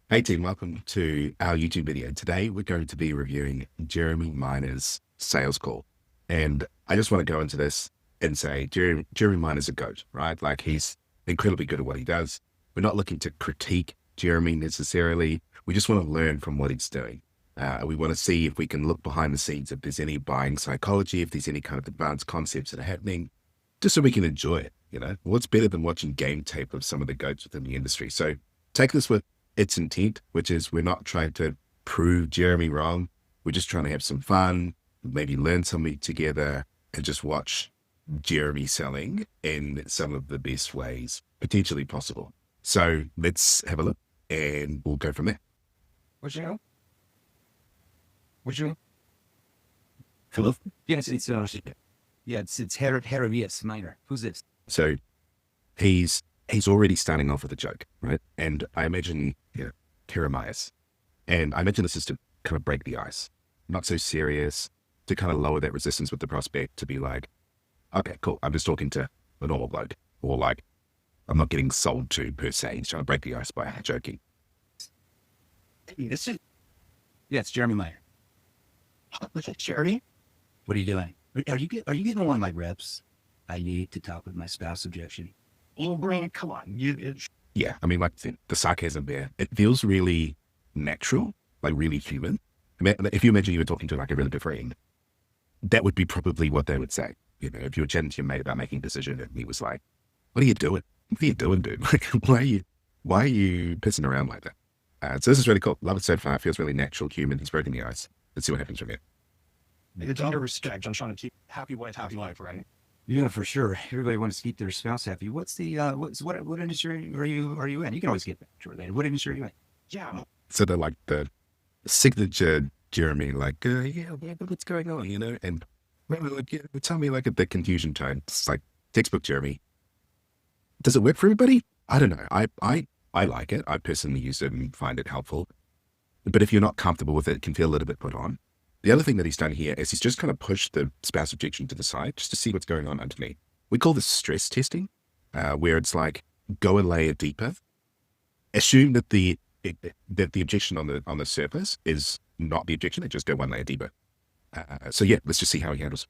Hey team, welcome to our YouTube video. Today we're going to be reviewing Jeremy Miner's sales call. And I just want to go into this and say Jeremy Miner's a GOAT, right? Like he's incredibly good at what he does. We're not looking to critique Jeremy necessarily. We just want to learn from what he's doing. We want to see if we can look behind the scenes, if there's any buying psychology, if there's any kind of advanced concepts that are happening, just so we can enjoy it. You know, what's better than watching game tape of some of the GOATs within the industry? So take this with its intent, which is we're not trying to prove Jeremy wrong. We're just trying to have some fun, maybe learn something together and just watch Jeremy selling in some of the best ways potentially possible. So let's have a look and we'll go from there. What's your name? What's your name? Hello? Yes, it's Herodias Minor. Who's this? So he's already starting off with a joke, right? And I imagine, Jeremias. And I imagine this is to kind of break the ice, not so serious, to kind of lower that resistance with the prospect, to be like, okay, cool. I'm just talking to a normal bloke, or like, I'm not getting sold to per se. He's trying to break the ice by joking. Hey, this is It's Jeremy Minor. Jeremy. What are you doing? Are you getting one of my reps? I need to talk with my spouse. Objection. Oh, Brian, come on. Yeah, I mean, like the sarcasm there, it feels really natural, like really human. I mean, if you imagine you were talking to like a really good friend, that would be probably what they would say. You know, if you were chatting to your mate about making a decision and he was like, what are you doing? What are you doing, dude? Like, why are you pissing around like that? So this is really cool. Love it so far. It feels really natural, human. He's breaking the ice. Let's see what happens from here. It's under respect. I'm trying to keep happy life, right? Yeah, for sure. Everybody wants to keep their spouse happy. What's the what industry are you in? You can always get back to it later. What industry are you in? Yeah. So they're like the signature Jeremy, like, what's going on, you know? And tell me like the confusion tone. It's like textbook Jeremy. Does it work for everybody? I don't know. I like it. I personally use it and find it helpful. But if you're not comfortable with it, it can feel a little bit put on. The other thing that he's done here is he's just kind of pushed the spouse objection to the side just to see what's going on underneath. We call this stress testing, where it's like, go a layer deeper. Assume that the objection on the surface is not the objection. They just go one layer deeper. So yeah, let's just see how he handles.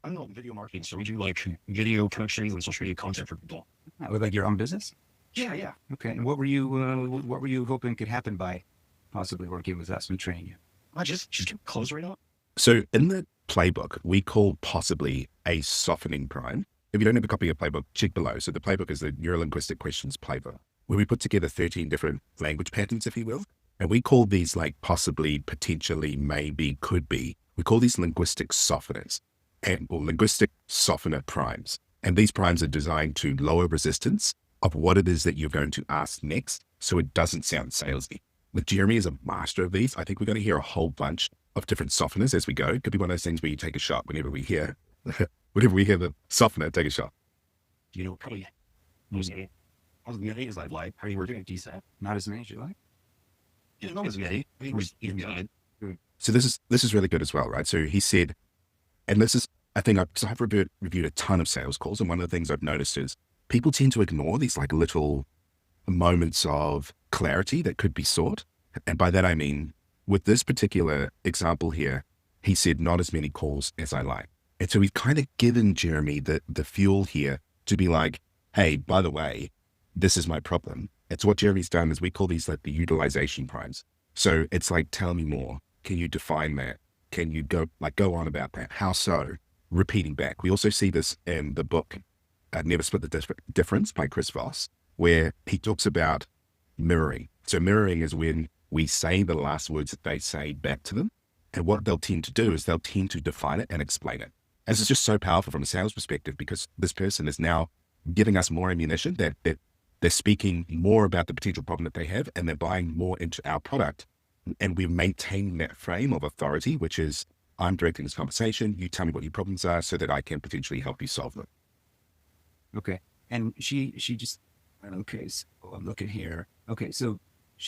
I'm not video marketing, so we do like video coaching and social media content for people. With like your own business? Yeah. Okay. And what were you hoping could happen by possibly working with us and training you? I just close right now. So in the playbook, we call possibly a softening prime. If you don't have a copy of playbook, check below. So the playbook is the Neurolinguistic Questions playbook, where we put together 13 different language patterns, if you will. And we call these like possibly, potentially, maybe, could be. We call these linguistic softeners or linguistic softener primes. And these primes are designed to lower resistance of what it is that you're going to ask next, so it doesn't sound salesy. But Jeremy is a master of these. I think we're going to hear a whole bunch of different softeners as we go. It could be one of those things where you take a shot whenever we hear the softener, take a shot. You know, probably many as many as I'd like. How you were doing decent. Not as many as you like. Yeah, not as many. I think we're eating good. So this is really good as well, right? So he said, and this is, I think I've reviewed a ton of sales calls. And one of the things I've noticed is people tend to ignore these like little moments of clarity that could be sought. And by that, I mean, with this particular example here, he said, not as many calls as I like. And so we've kind of given Jeremy the fuel here to be like, hey, by the way, this is my problem. And so what Jeremy's done is we call these like the utilization primes. So it's like, tell me more. Can you define that? Can you go on about that? How so? Repeating back. We also see this in the book, Never Split the Difference by Chris Voss, where he talks about mirroring. So mirroring is when we say the last words that they say back to them. And what they'll tend to do is they'll tend to define it and explain it. And it's just so powerful from a sales perspective because this person is now giving us more ammunition that they're speaking more about the potential problem that they have and they're buying more into our product. And we're maintaining that frame of authority, which is I'm directing this conversation. You tell me what your problems are so that I can potentially help you solve them. Okay. And she just, okay, so I'm looking here. Okay. So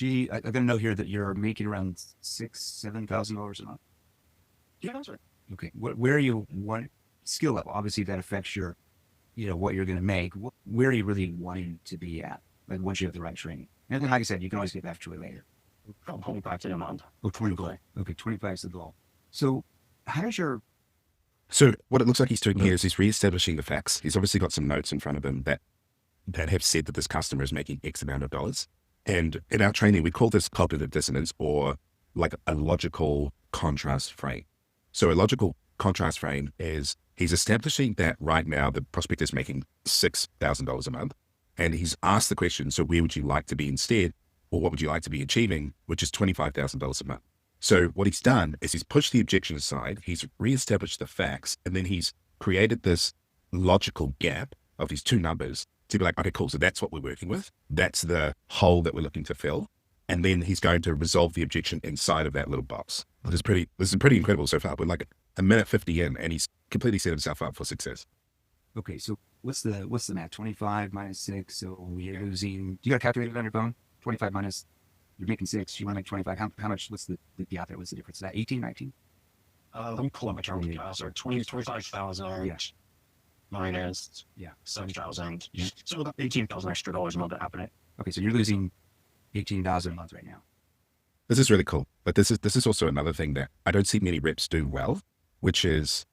I got to know here that you're making around $7,000 a month. Yeah, that's right. Okay. Where are you skill level? Obviously that affects your, what you're going to make. Where are you really wanting to be at? Like once you have the right training. And then, like I said, you can always get back to it later. From 25 to a month. Oh, 20 goal. Okay, 25 is the goal. So how does your So what it looks like he's doing here is he's reestablishing the facts. He's obviously got some notes in front of him that have said that this customer is making X amount of dollars. And in our training, we call this cognitive dissonance, or like a logical contrast frame. So a logical contrast frame is he's establishing that right now the prospect is making $6,000 a month. And he's asked the question, so where would you like to be instead? Or what would you like to be achieving, which is $25,000 a month. So what he's done is he's pushed the objection aside, he's reestablished the facts, and then he's created this logical gap of these two numbers to be like, okay, cool. So that's what we're working with. That's the hole that we're looking to fill. And then he's going to resolve the objection inside of that little box. This is pretty incredible so far. We're like a minute 50 in, and he's completely set himself up for success. okay, so what's the math? 25 minus 6, so you're losing, you got a calculator on your phone? 25 minus, you're making 6, you want to make 25. How much, what's the out there? What's the difference? Is that 18, 19? Let me pull up my terminal. So 25,000 Yeah. minus 7,000. So about $18,000 extra dollars a month that happened. Okay, so you're losing 18,000 a month right now. This is really cool. But this is also another thing that I don't see many reps do well, which is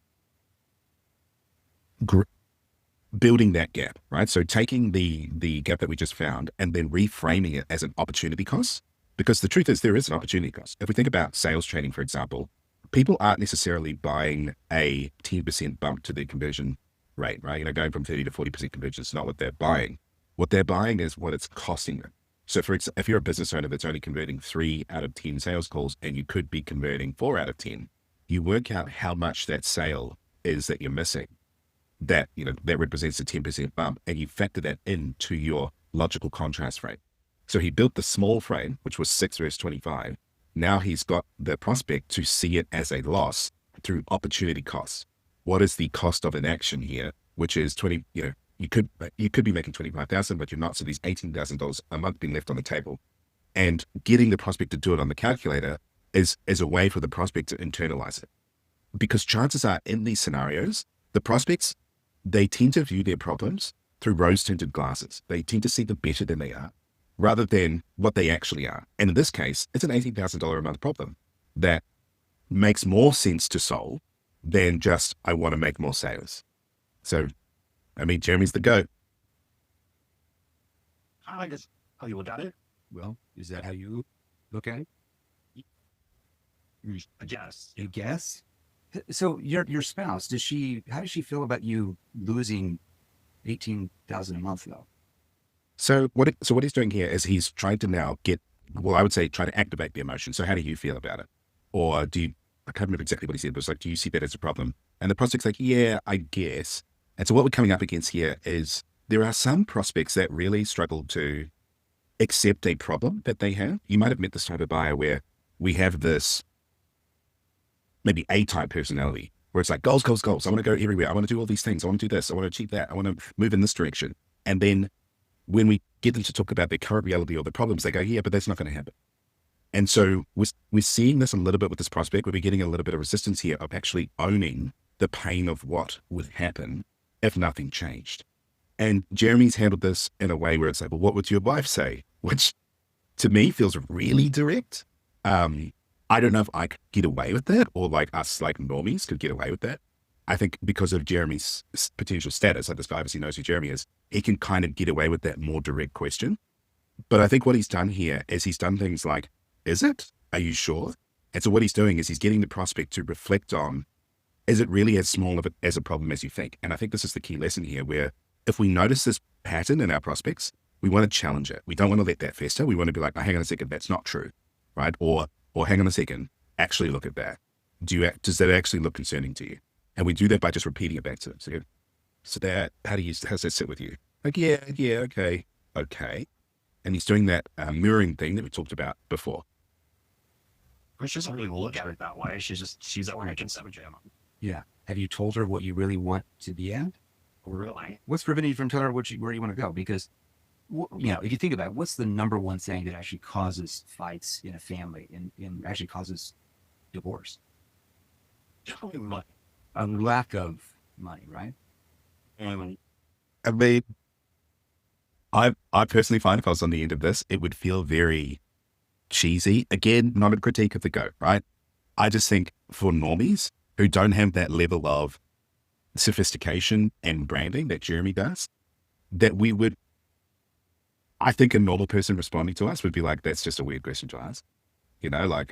building that gap, right? So taking the gap that we just found and then reframing it as an opportunity cost, because the truth is there is an opportunity cost. If we think about sales training, for example, people aren't necessarily buying a 10% bump to their conversion rate, right? You know, going from 30 to 40% conversion is not what they're buying. What they're buying is what it's costing them. So for example, if you're a business owner that's only converting 3 out of 10 sales calls and you could be converting 4 out of 10, you work out how much that sale is that you're missing. That, you know, that represents a 10% bump, and you factor that into your logical contrast frame. So he built the small frame, which was 6 versus 25. Now he's got the prospect to see it as a loss through opportunity costs. What is the cost of inaction here? Which is 20, you know, you could be making 25,000, but you're not. So these $18,000 a month being left on the table, and getting the prospect to do it on the calculator is a way for the prospect to internalize it. Because chances are in these scenarios, the prospects, they tend to view their problems through rose-tinted glasses. They tend to see them better than they are, rather than what they actually are. And in this case, it's an $18,000 a month problem that makes more sense to solve than just, I want to make more sales. So, I mean, Jeremy's the GOAT. I guess how you look at it. Well, is that how you look at it? I guess. You guess? So your spouse, how does she feel about you losing 18,000 a month though? So what he's doing here is he's trying to now I would say try to activate the emotion. So how do you feel about it? Or I can't remember exactly what he said, but it's like, do you see that as a problem? And the prospect's like, yeah, I guess. And so what we're coming up against here is there are some prospects that really struggle to accept a problem that they have. You might have met this type of buyer where we have this maybe A-type personality where it's like goals, goals, goals. I want to go everywhere. I want to do all these things. I want to do this. I want to achieve that. I want to move in this direction. And then when we get them to talk about their current reality or the problems, they go, yeah, but that's not going to happen. And so we're seeing this a little bit with this prospect, where we're getting a little bit of resistance here of actually owning the pain of what would happen if nothing changed. And Jeremy's handled this in a way where it's like, well, what would your wife say? Which to me feels really direct. I don't know if I could get away with that, or like us like normies could get away with that. I think because of Jeremy's potential status, like this guy obviously knows who Jeremy is, he can kind of get away with that more direct question. But I think what he's done here is he's done things like, is it? Are you sure? And so what he's doing is he's getting the prospect to reflect on, is it really as small of as a problem as you think? And I think this is the key lesson here, where if we notice this pattern in our prospects, we want to challenge it. We don't want to let that fester. We want to be like, oh, hang on a second, that's not true, right? Or hang on a second, actually look at that. Does that actually look concerning to you? And we do that by just repeating it back to them. So that, how does that sit with you? Like, yeah, okay. And he's doing that mirroring thing that we talked about before. She doesn't really look at it that way. She's at work in 7 jam. Yeah. Have you told her what you really want to be at? Really? What's preventing you from telling her where you want to go? Because, if you think about it, what's the number one thing that actually causes fights in a family and actually causes divorce? Money. A lack of money, right? I mean, I personally find if I was on the end of this, it would feel very cheesy. Again, not a critique of the goat, right? I just think for normies who don't have that level of sophistication and branding that Jeremy does, that we would, I think a normal person responding to us would be like, that's just a weird question to ask. You know,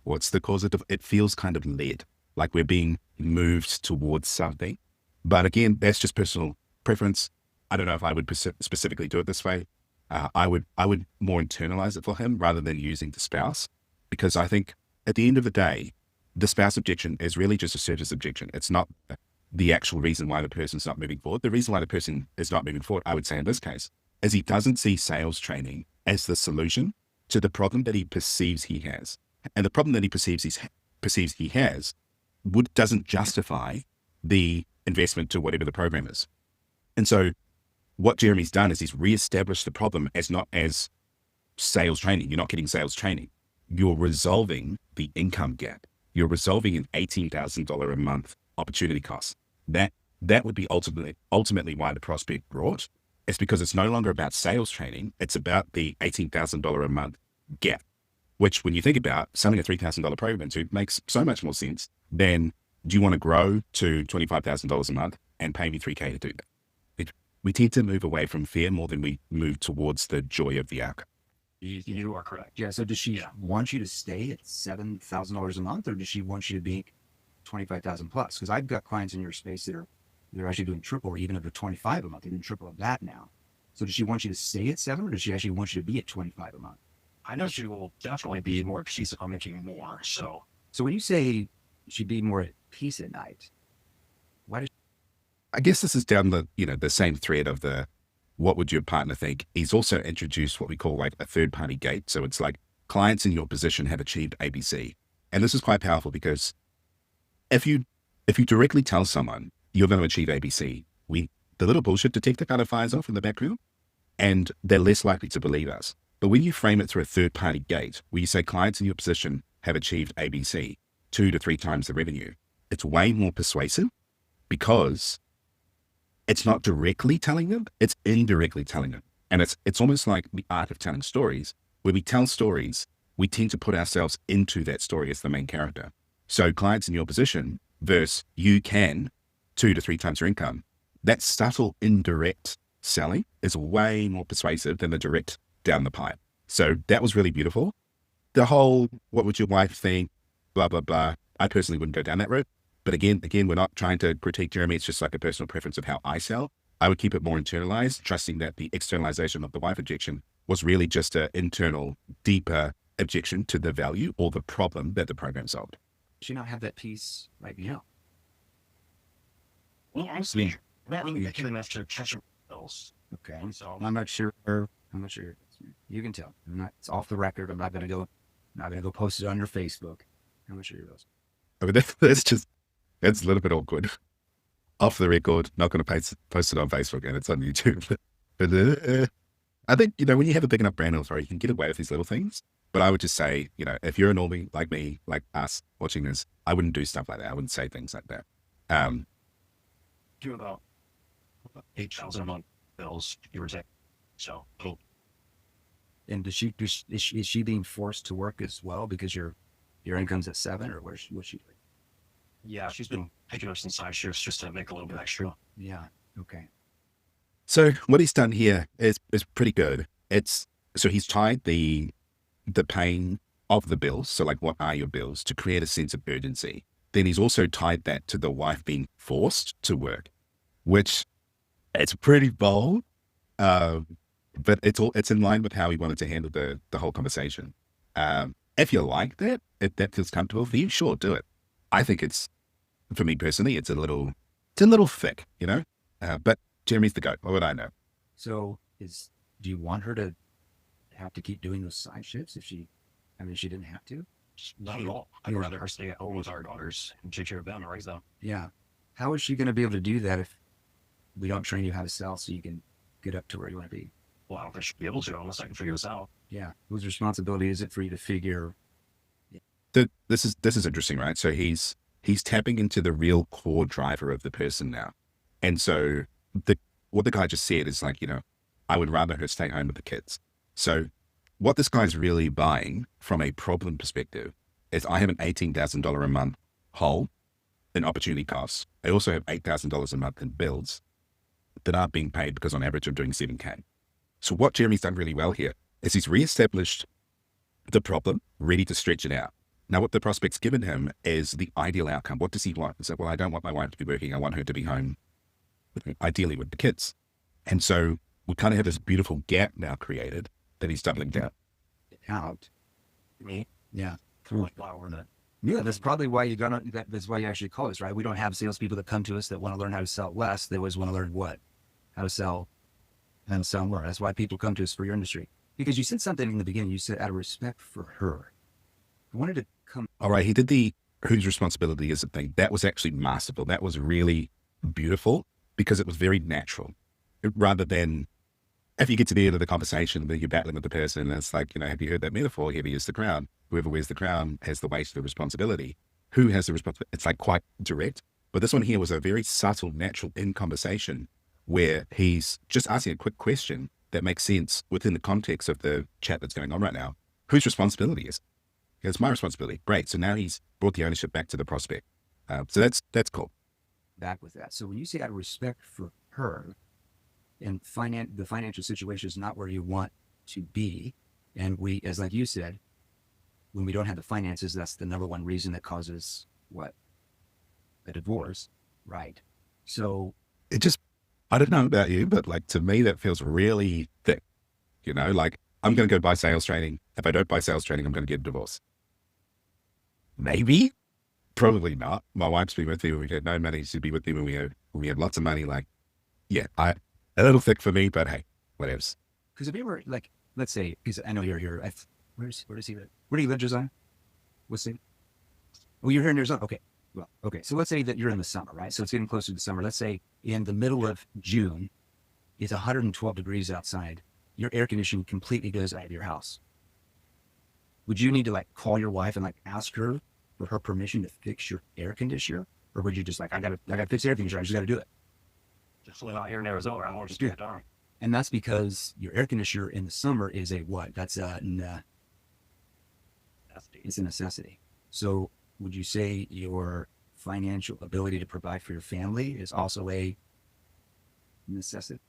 what's the cause of it feels kind of led, like we're being moved towards something. But again, that's just personal preference. I don't know if I would specifically do it this way. I would more internalize it for him rather than using the spouse, because I think at the end of the day, the spouse objection is really just a service objection. It's not the actual reason why the person's not moving forward. The reason why the person is not moving forward, I would say in this case, is he doesn't see sales training as the solution to the problem that he perceives he has. And the problem that he perceives he has doesn't justify the investment to whatever the program is. And so what Jeremy's done is he's reestablished the problem as not as sales training. You're not getting sales training. You're resolving the income gap. You're resolving an $18,000 a month opportunity cost. That would be ultimately why the prospect brought. It's because it's no longer about sales training. It's about the $18,000 a month gap, which when you think about selling a $3,000 program to makes so much more sense than, do you want to grow to $25,000 a month and pay me $3K to do that? We tend to move away from fear more than we move towards the joy of the outcome. You are correct. Yeah. So does she want you to stay at $7,000 a month, or does she want you to be 25,000 plus? Because I've got clients in your space that they're actually doing triple, or even if they're 25 a month, they're doing triple of that now. So does she want you to stay at 7, or does she actually want you to be at 25 a month? I know she will definitely be more at peace if I'm making more. So when you say she'd be more at peace at night, why does I guess this is down the same thread of what would your partner think? He's also introduced what we call like a third party gate. So it's like clients in your position have achieved ABC. And this is quite powerful because if you directly tell someone you're going to achieve ABC, the little bullshit detector kind of fires off in the background and they're less likely to believe us. But when you frame it through a third party gate, where you say clients in your position have achieved ABC, 2 to 3 times the revenue, it's way more persuasive because it's not directly telling them, it's indirectly telling them. And it's almost like the art of telling stories. When we tell stories, we tend to put ourselves into that story as the main character. So clients in your position versus you can 2 to 3 times your income, that subtle indirect selling is way more persuasive than the direct down the pipe. So that was really beautiful. The whole, what would your wife think, blah, blah, blah. I personally wouldn't go down that route. But again, we're not trying to critique Jeremy. It's just like a personal preference of how I sell. I would keep it more internalized, trusting that the externalization of the wife objection was really just an internal, deeper objection to the value or the problem that the program solved. she not have that peace right now? well, honestly, not really getting enough to catch her bills. Okay. So I'm not sure. You can tell. It's off the record. I'm not gonna go post it on your Facebook. How much are your bills? I mean, that's a little bit awkward. Off the record, not going to post it on Facebook, and it's on YouTube. But I think, when you have a big enough brand authority, you can get away with these little things. But I would just say, if you're a normie like me, like us watching this, I wouldn't do stuff like that. I wouldn't say things like that. do about 8,000 a month bills, give or take. So And is she being forced to work as well because your income's at 7, or what's she doing? yeah, she's been picking up some side shifts just to make a little bit extra. Yeah. Okay. So what he's done here is pretty good. So he's tied the pain of the bills. So like, what are your bills, to create a sense of urgency. Then he's also tied that to the wife being forced to work, which it's pretty bold. But it's in line with how he wanted to handle the whole conversation. If you like that, if that feels comfortable for you, sure, do it. I think for me personally, it's a little thick, but Jeremy's the goat. What would I know? So do you want her to have to keep doing those side shifts if she didn't have to? Not at all. I'd rather her stay at home with our daughters and take care of them and raise them. Yeah. How is she going to be able to do that if we don't train you how to sell so you can get up to where you want to be? Well, I don't think she'll be able to unless I can figure this out. Yeah. Whose responsibility is it for you to figure? This is interesting, right? So he's tapping into the real core driver of the person now. And so what the guy just said is like, I would rather her stay home with the kids. So what this guy's really buying from a problem perspective is I have an $18,000 a month hole in opportunity costs. I also have $8,000 a month in bills that aren't being paid because on average I'm doing 7K. So what Jeremy's done really well here is he's reestablished the problem, ready to stretch it out. Now, what the prospect's given him is the ideal outcome. What does he want? He said, well, I don't want my wife to be working. I want her to be home, ideally with the kids. And so we kind of have this beautiful gap now created that he's doubling down. Out. Me, Yeah. like flower that. Yeah, that's probably why you got that's why you actually call us, right? We don't have salespeople that come to us that want to learn how to sell less. They always want to learn what? How to sell and sell more. That's why people come to us for your industry. Because you said something in the beginning, you said out of respect for her. I wanted to come. All right. He did the whose responsibility is it thing. That was actually masterful. That was really beautiful because it was very natural rather than if you get to the end of the conversation, then you're battling with the person. And it's like, have you heard that metaphor? Heavy is the crown. Whoever wears the crown has the weight of the responsibility. Who has the responsibility? It's like quite direct. But this one here was a very subtle, natural in conversation where he's just asking a quick question that makes sense within the context of the chat that's going on right now. Whose responsibility is it? It's my responsibility. Great. So now he's brought the ownership back to the prospect. So that's cool. Back with that. So when you say out of respect for her and the financial situation is not where you want to be. And we, as like you said, when we don't have the finances, that's the number one reason that causes what? A divorce. Right. So it just, I don't know about you, but like to me, that feels really thick. Like I'm going to go buy sales training. If I don't buy sales training, I'm going to get a divorce. Maybe, probably not. My wife's been with me when we had no money. She'd be with me when we had lots of money. Like, yeah, a little thick for me, but hey, whatevs. Because if you were like, let's say, because I know you're here. Where does he live? Where do you live, Josiah? What's it? Oh, you're here in Arizona. Okay. Well, okay. So let's say that you're in the summer, right? So it's getting closer to summer. Let's say in the middle of June, it's 112 degrees outside. Your air conditioning completely goes out of your house. Would you need to like call your wife and like ask her for her permission to fix your air conditioner? Or would you just like, I gotta fix the air conditioner. I just gotta do it. Just live out here in Arizona. I won't just do it down. And that's because your air conditioner in the summer is a what? It's a necessity. So would you say your financial ability to provide for your family is also a necessity?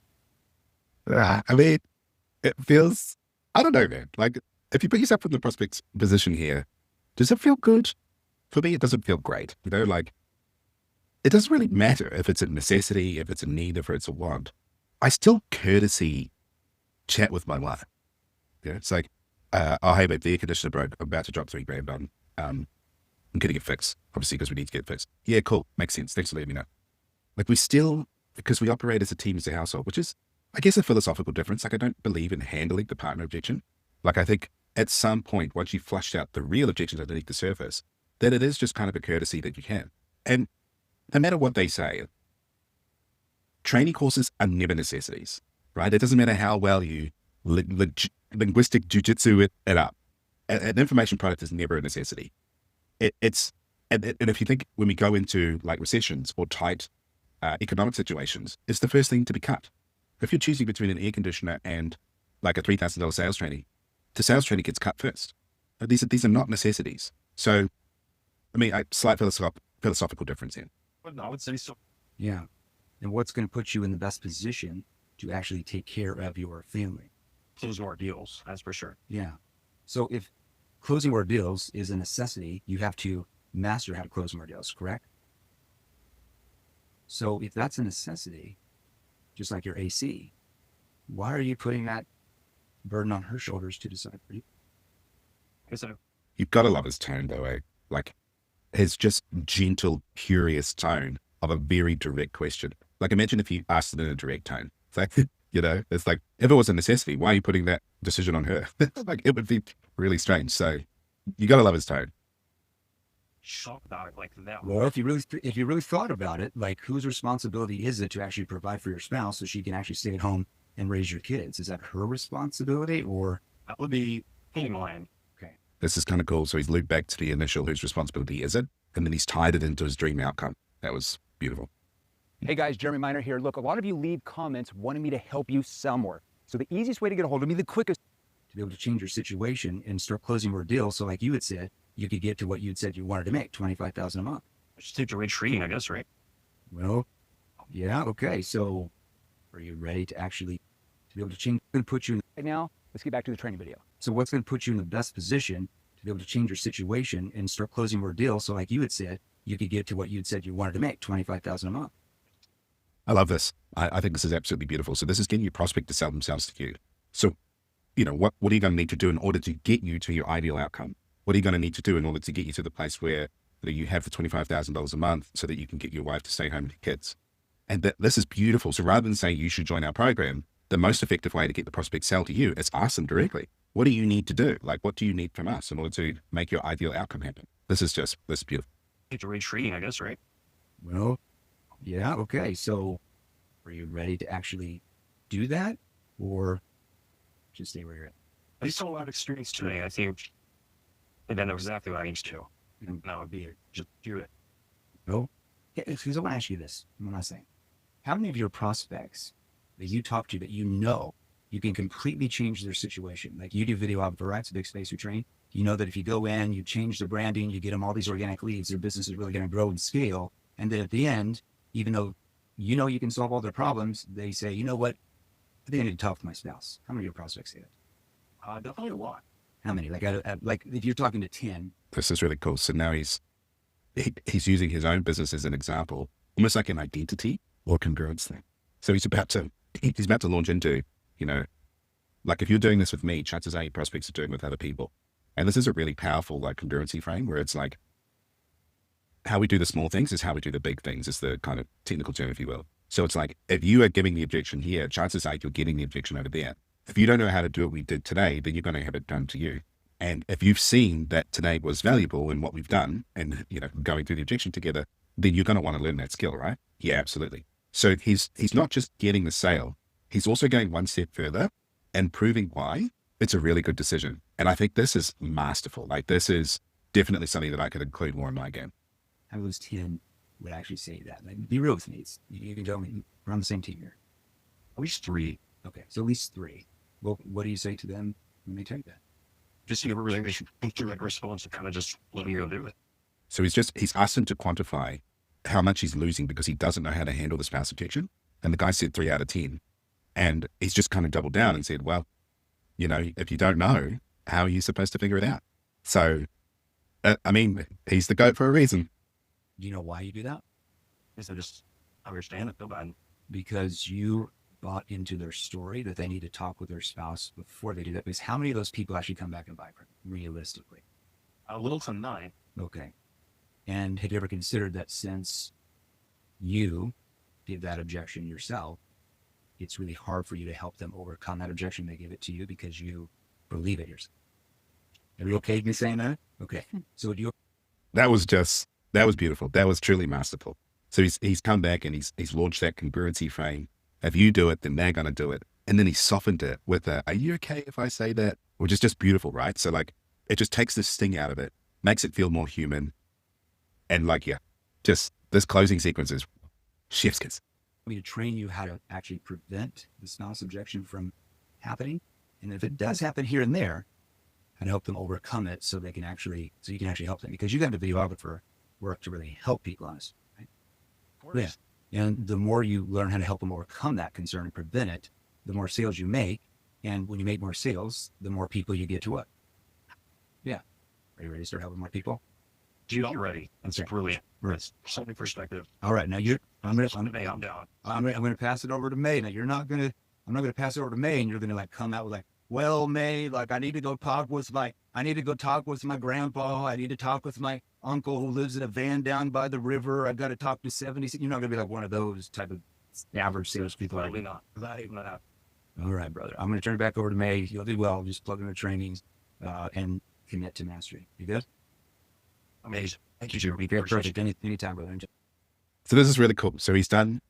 I mean, it feels, I don't know, man. Like if you put yourself in the prospect's position here, does it feel good? For me, it doesn't feel great. Like it doesn't really matter if it's a necessity, if it's a need, if it's a want. I still courtesy chat with my wife. It's like, oh, hey, babe, the air conditioner broke. I'm about to drop $3,000 on. I'm getting it fixed, obviously, because we need to get it fixed. Yeah, cool. Makes sense. Thanks for letting me know. Like we still, because we operate as a team, as a household, which is, I guess, a philosophical difference. Like I don't believe in handling the partner objection. Like I think at some point, once you flushed out the real objections underneath the surface, that it is just kind of a courtesy that you can. And no matter what they say, training courses are never necessities, right? It doesn't matter how well you linguistic jujitsu it up. An information product is never a necessity. And if you think when we go into like recessions or tight economic situations, it's the first thing to be cut. If you're choosing between an air conditioner and like a $3,000 sales training, the sales training gets cut first. These are not necessities. So, I mean, slight philosophical difference here. But no, I would say so. Yeah. And what's going to put you in the best position to actually take care of your family? Close more deals, that's for sure. Yeah. So if closing more deals is a necessity, you have to master how to close more deals, correct? So if that's a necessity, just like your AC, why are you putting that burden on her shoulders to decide for you? So You've got to love his tone though, eh? Like his just gentle, curious tone of a very direct question. Like imagine if you asked it in a direct tone. It's like, it's like, if it was a necessity, why are you putting that decision on her? Like it would be really strange. So you got to love his tone. shocked about it like that. Well, if you really thought about it, like whose responsibility is it to actually provide for your spouse so she can actually stay at home and raise your kids? Is that her responsibility or? That would be mine. Okay. This is kind of cool. So he's looped back to the initial whose responsibility is it? And then he's tied it into his dream outcome. That was beautiful. Hey guys, Jeremy Miner here. Look, a lot of you leave comments wanting me to help you sell more. So the easiest way to get a hold of me, the quickest to be able to change your situation and start closing more deals. So like you had said, you could get to what you'd said you wanted to make, 25,000 a month. Just take the retreating, I guess, right? Well, yeah. Okay. So are you ready to actually to be able to change and put you in, Right now, let's get back to the training video. so what's going to put you in the best position to be able to change your situation and start closing more deals? So like you had said, you could get to what you'd said you wanted to make, 25,000 a month. I love this. I think this is absolutely beautiful. So this is getting your prospect to sell themselves to you. So, you know, what are you going to need to do in order to get you to your ideal outcome? What are you going to need to do in order to get you to the place where you have the $25,000 a month so that you can get your wife to stay home with your kids? And this is beautiful. So rather than saying you should join our program, the most effective way to get the prospect sell to you is ask them directly. What do you need to do? Like, what do you need from us in order to make your ideal outcome happen? This is beautiful. Take the retreating, I guess, right? Well, yeah. Okay. So are you ready to actually do that, or just stay where you're at? I just saw a lot of experience today. I think, and then exactly what I need to do. And that would be just do it. Oh, yeah. Because I want to ask you this. I'm not saying, how many of your prospects that you talk to that you know you can completely change their situation? Like you do videographer, right? It's a big space you train. You know that if you go in, you change the branding, you get them all these organic leads, their business is really going to grow and scale. And then at the end, even though you know you can solve all their problems, they say, you know what? I think I need to talk to my spouse. How many of your prospects say that? Definitely a lot. How many? Like if you're talking to 10. This is really cool. So now he's using his own business as an example, almost like an identity or congruence thing. So he's about to launch into, you know, like if you're doing this with me, chances are your prospects are doing it with other people. And this is a really powerful like congruency frame where it's like how we do the small things is how we do the big things, is the kind of technical term, if you will. So it's like, if you are giving the objection here, chances are you're getting the objection over there. If you don't know how to do what we did today, then you're going to have it done to you. And if you've seen that today was valuable in what we've done and, you know, going through the objection together, then you're going to want to learn that skill, right? Yeah, absolutely. So he's not just getting the sale. He's also going one step further and proving why it's a really good decision. And I think this is masterful. Like this is definitely something that I could include more in my game. How many of those 10 would actually say that? Like, be real with me. You can tell me we're on the same team here. At least 3. Okay. So at least 3. Well, what do you say to them when they tell you that? Just give a really like response to kind of just let me go do it. So he's asked him to quantify how much he's losing because he doesn't know how to handle the spouse objection. And the guy said 3 out of 10. And he's just kind of doubled down and said, well, you know, if you don't know, how are you supposed to figure it out? So, I mean, he's the GOAT for a reason. Do you know why you do that? Because I just understand it, feel bad. Because you bought into their story that they need to talk with their spouse before they do that. Because how many of those people actually come back and buy from you, realistically? A little to 9. Okay. And had you ever considered that since you did that objection yourself, it's really hard for you to help them overcome that objection? They give it to you because you believe it yourself. Are you okay with me saying that? Okay. So do you? That was beautiful. That was truly masterful. So he's come back and he's launched that congruency frame. If you do it, then they're going to do it. And then he softened it with are you okay if I say that? Which is just beautiful, right? So like, it just takes the sting out of it, makes it feel more human. And like, yeah, just this closing sequence is chef's kiss. I mean, to train you how to actually prevent the spouse objection from happening. And if it does happen here and there, how to help them overcome it so you can actually help them, because you got to be videographer work to really help people on this, right? Of course. Yeah. And the more you learn how to help them overcome that concern and prevent it, the more sales you make. And when you make more sales, the more people you get to what? Yeah. Are you ready to start helping more people? Dude, I'm ready. That's Okay. brilliant. It's something perspective. All right. Now I'm down. going to pass it over to May. Now I'm not going to pass it over to May and you're going to like come out with like, well, May, like I need to go talk with my grandpa. I need to talk with my uncle who lives in a van down by the river. I've got to talk to 70. You're not going to be like one of those type of average salespeople. Probably not. Not even that. All right, brother. I'm going to turn it back over to May. You'll do well. Just plug in the trainings and commit to mastery. You good? Amazing. Thank you, Jeremy. Perfect. Anytime, brother. So this is really cool. So he's done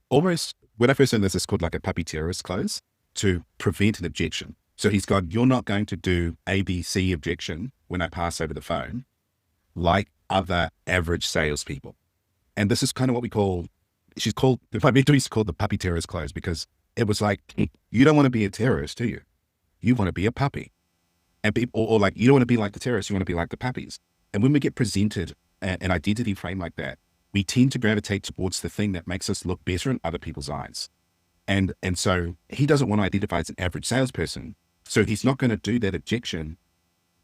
almost, when I first learned this, it's called like a puppy terrorist close to prevent an objection. So he's gone, you're not going to do ABC objection when I pass over the phone like other average salespeople. And this is kind of what we call, my mentor used to call the puppy terrorist close, because it was like, you don't want to be a terrorist, do you? you want to be a puppy. And people, or like, you don't want to be like the terrorists, you want to be like the puppies. And when we get presented an identity frame like that, we tend to gravitate towards the thing that makes us look better in other people's eyes. And so he doesn't want to identify as an average salesperson. So he's not going to do that objection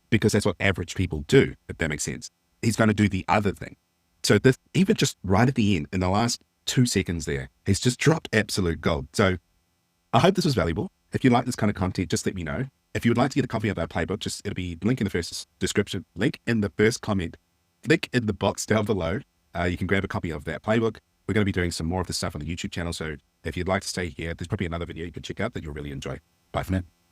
because that's what average people do, if that makes sense. He's going to do the other thing. So this, even just right at the end, in the last 2 seconds there, he's just dropped absolute gold. So I hope this was valuable. If you like this kind of content, just let me know. If you would like to get a copy of our playbook, it'll be link in the first description, link in the first comment, link in the box down below. You can grab a copy of that playbook. We're going to be doing some more of this stuff on the YouTube channel. So if you'd like to stay here, there's probably another video you can check out that you'll really enjoy. Bye for now.